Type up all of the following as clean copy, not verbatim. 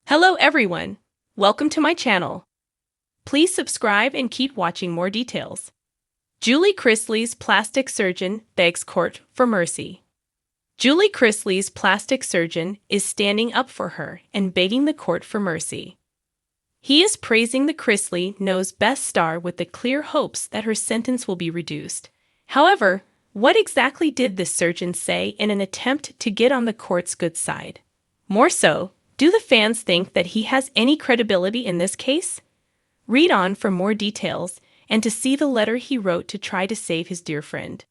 Hello everyone! Welcome to my channel. Please subscribe and keep watching more details. Julie Chrisley's plastic surgeon begs court for mercy. Julie Chrisley's plastic surgeon is standing up for her and begging the court for mercy. He is praising the Chrisley Knows Best star with the clear hopes that her sentence will be reduced. However, what exactly did this surgeon say in an attempt to get on the court's good side? More so, do the fans think that he has any credibility in this case? Read on for more details and to see the letter he wrote to try to save his dear friend.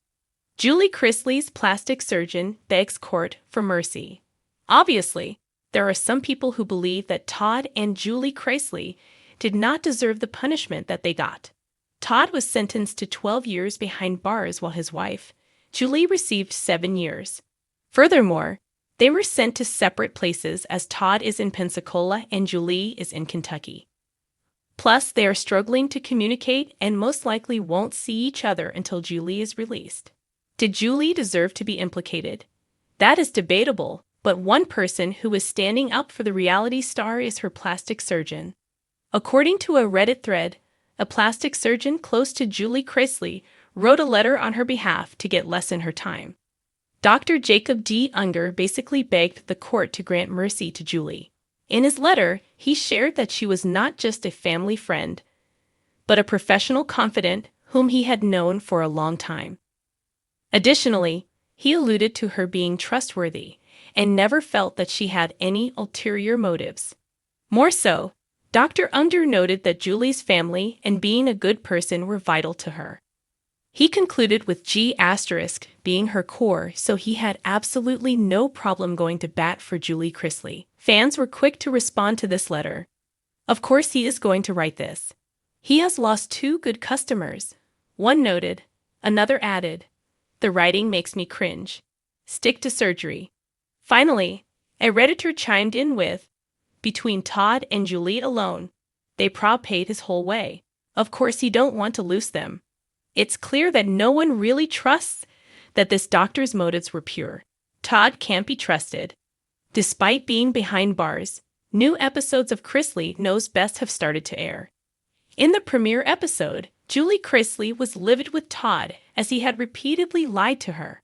Julie Chrisley's plastic surgeon begs court for mercy. Obviously, there are some people who believe that Todd and Julie Chrisley did not deserve the punishment that they got. Todd was sentenced to 12 years behind bars while his wife, Julie, received 7 years. Furthermore, they were sent to separate places as Todd is in Pensacola and Julie is in Kentucky. Plus, they are struggling to communicate and most likely won't see each other until Julie is released. Did Julie deserve to be implicated? That is debatable, but one person who is standing up for the reality star is her plastic surgeon. According to a Reddit thread, a plastic surgeon close to Julie Chrisley wrote a letter on her behalf to get less in her time. Dr. Jacob D. Unger basically begged the court to grant mercy to Julie. In his letter, he shared that she was not just a family friend, but a professional confidant whom he had known for a long time. Additionally, he alluded to her being trustworthy and never felt that she had any ulterior motives. More so, Dr. Unger noted that Julie's family and being a good person were vital to her. He concluded with G** being her core, so he had absolutely no problem going to bat for Julie Chrisley. Fans were quick to respond to this letter. Of course he is going to write this. He has lost 2 good customers. One noted, another added, "The writing makes me cringe. Stick to surgery." Finally, a Redditor chimed in with, "Between Todd and Julie alone, they paid his whole way. Of course he don't want to lose them. It's clear that no one really trusts that this doctor's motives were pure. Todd can't be trusted." Despite being behind bars, new episodes of Chrisley Knows Best have started to air. In the premiere episode, Julie Chrisley was livid with Todd as he had repeatedly lied to her.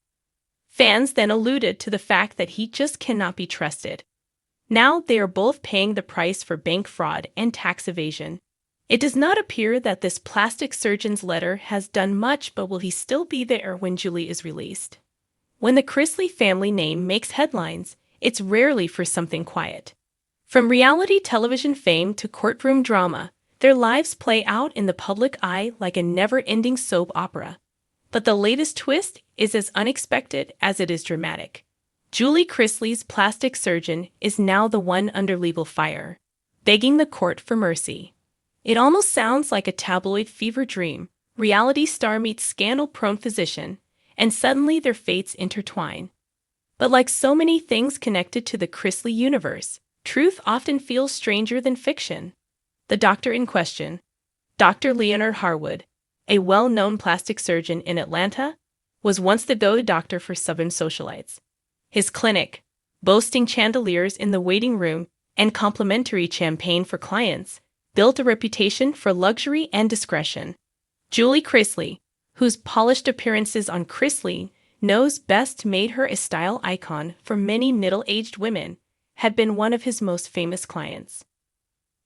Fans then alluded to the fact that he just cannot be trusted. Now they are both paying the price for bank fraud and tax evasion. It does not appear that this plastic surgeon's letter has done much, but will he still be there when Julie is released? When the Chrisley family name makes headlines, it's rarely for something quiet. From reality television fame to courtroom drama, their lives play out in the public eye like a never-ending soap opera. But the latest twist is as unexpected as it is dramatic. Julie Chrisley's plastic surgeon is now the one under legal fire, begging the court for mercy. It almost sounds like a tabloid fever dream. Reality star meets scandal-prone physician, and suddenly their fates intertwine. But like so many things connected to the Chrisley universe, truth often feels stranger than fiction. The doctor in question, Dr. Leonard Harwood, a well-known plastic surgeon in Atlanta, was once the go-to doctor for Southern socialites. His clinic, boasting chandeliers in the waiting room and complimentary champagne for clients, built a reputation for luxury and discretion. Julie Chrisley, whose polished appearances on Chrisley Knows Best made her a style icon for many middle-aged women, had been one of his most famous clients.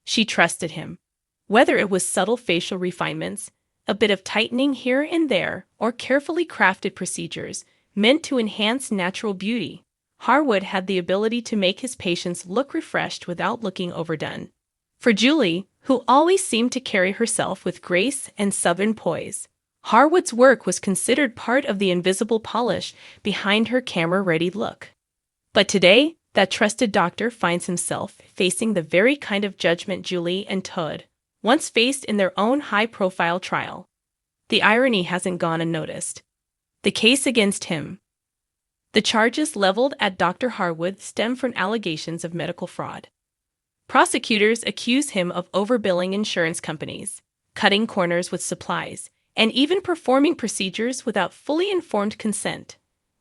She trusted him. Whether it was subtle facial refinements, a bit of tightening here and there, or carefully crafted procedures meant to enhance natural beauty, Harwood had the ability to make his patients look refreshed without looking overdone. For Julie, who always seemed to carry herself with grace and southern poise, Harwood's work was considered part of the invisible polish behind her camera-ready look. But today, that trusted doctor finds himself facing the very kind of judgment Julie and Todd once faced in their own high-profile trial. The irony hasn't gone unnoticed. The case against him. The charges leveled at Dr. Harwood stem from allegations of medical fraud. Prosecutors accuse him of overbilling insurance companies, cutting corners with supplies, and even performing procedures without fully informed consent.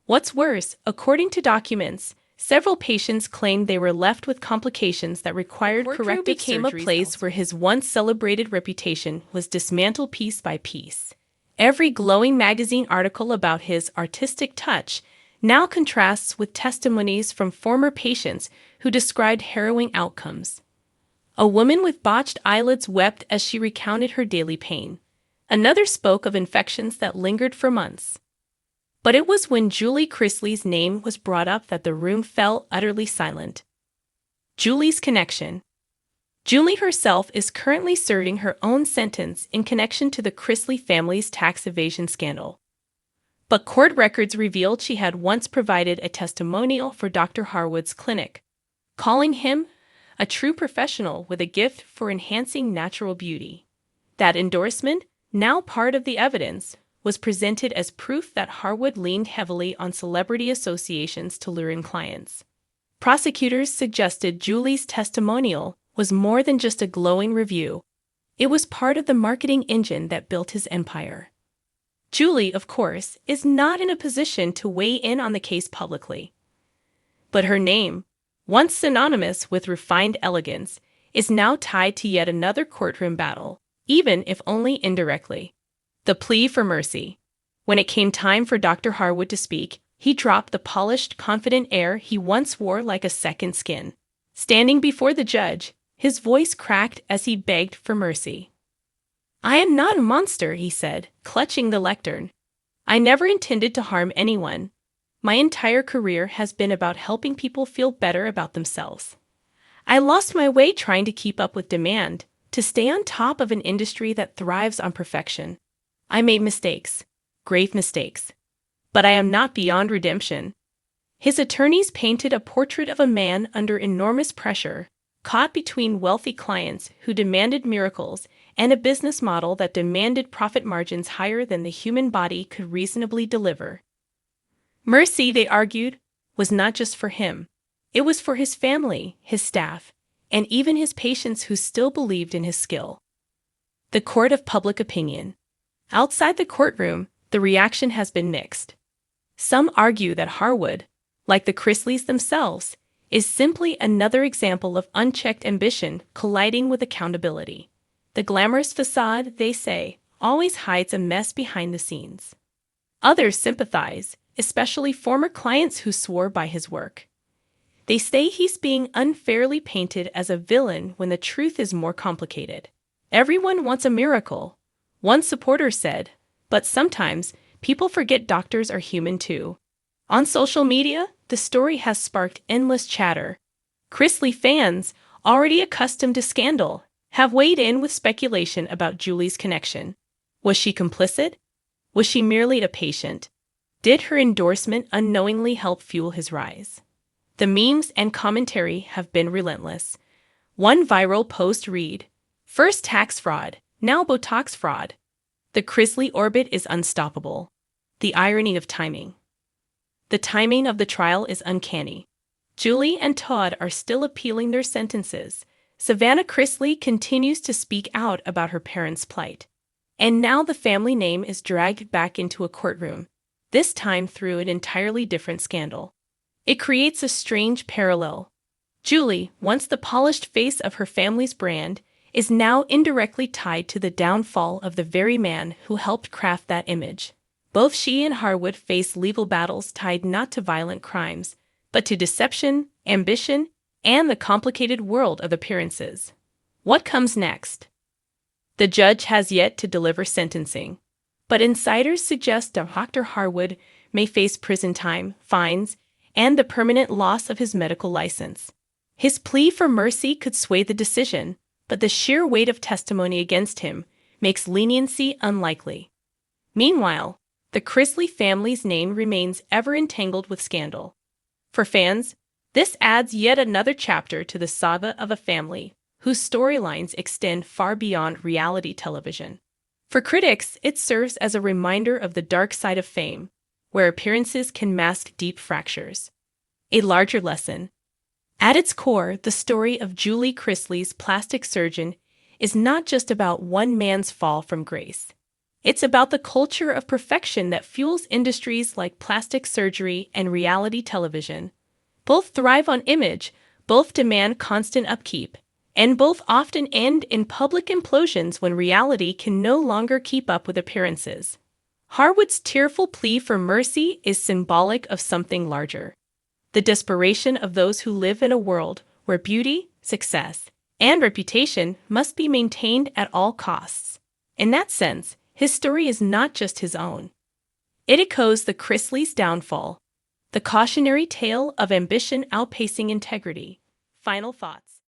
What's worse, according to documents, Several patients claimed they were left with complications that required corrective became a place where his once celebrated reputation was dismantled piece by piece. Every glowing magazine article about his artistic touch now contrasts with testimonies from former patients who described harrowing outcomes. A woman with botched eyelids wept as she recounted her daily pain. Another spoke of infections that lingered for months. But it was when Julie Chrisley's name was brought up that the room fell utterly silent. Julie's connection. Julie herself is currently serving her own sentence in connection to the Chrisley family's tax evasion scandal. But court records revealed she had once provided a testimonial for Dr. Harwood's clinic, calling him a true professional with a gift for enhancing natural beauty. That endorsement, now part of the evidence, was presented as proof that Harwood leaned heavily on celebrity associations to lure in clients. Prosecutors suggested Julie's testimonial was more than just a glowing review. It was part of the marketing engine that built his empire. Julie, of course, is not in a position to weigh in on the case publicly. But her name, once synonymous with refined elegance, is now tied to yet another courtroom battle, even if only indirectly. The plea for mercy. When it came time for Dr. Harwood to speak, he dropped the polished, confident air he once wore like a second skin. Standing before the judge, his voice cracked as he begged for mercy. "I am not a monster," he said, clutching the lectern. "I never intended to harm anyone. My entire career has been about helping people feel better about themselves. I lost my way trying to keep up with demand, to stay on top of an industry that thrives on perfection. I made mistakes, grave mistakes. But I am not beyond redemption." His attorneys painted a portrait of a man under enormous pressure, caught between wealthy clients who demanded miracles and a business model that demanded profit margins higher than the human body could reasonably deliver. Mercy, they argued, was not just for him. It was for his family, his staff, and even his patients who still believed in his skill. The court of public opinion. Outside the courtroom, the reaction has been mixed. Some argue that Harwood, like the Chrisleys themselves, is simply another example of unchecked ambition colliding with accountability. The glamorous facade, they say, always hides a mess behind the scenes. Others sympathize, especially former clients who swore by his work. They say he's being unfairly painted as a villain when the truth is more complicated. "Everyone wants a miracle," one supporter said, "but sometimes people forget doctors are human too." On social media, the story has sparked endless chatter. Chrisley fans, already accustomed to scandal, have weighed in with speculation about Julie's connection. Was she complicit? Was she merely a patient? Did her endorsement unknowingly help fuel his rise? The memes and commentary have been relentless. One viral post read, "First tax fraud, now Botox fraud. The Chrisley orbit is unstoppable." The irony of timing. The timing of the trial is uncanny. Julie and Todd are still appealing their sentences. Savannah Chrisley continues to speak out about her parents' plight. And now the family name is dragged back into a courtroom, this time through an entirely different scandal. It creates a strange parallel. Julie, once the polished face of her family's brand, is now indirectly tied to the downfall of the very man who helped craft that image. Both she and Harwood face legal battles tied not to violent crimes, but to deception, ambition, and the complicated world of appearances. What comes next? The judge has yet to deliver sentencing, but insiders suggest Dr. Harwood may face prison time, fines, and the permanent loss of his medical license. His plea for mercy could sway the decision, but the sheer weight of testimony against him makes leniency unlikely. Meanwhile, the Chrisley family's name remains ever entangled with scandal. For fans, this adds yet another chapter to the saga of a family whose storylines extend far beyond reality television. For critics, it serves as a reminder of the dark side of fame, where appearances can mask deep fractures. A larger lesson. At its core, the story of Julie Chrisley's plastic surgeon is not just about one man's fall from grace. It's about the culture of perfection that fuels industries like plastic surgery and reality television. Both thrive on image, both demand constant upkeep, and both often end in public implosions when reality can no longer keep up with appearances. Harwood's tearful plea for mercy is symbolic of something larger: the desperation of those who live in a world where beauty, success, and reputation must be maintained at all costs. In that sense, his story is not just his own. It echoes the Chrisley's downfall, the cautionary tale of ambition outpacing integrity. Final thoughts.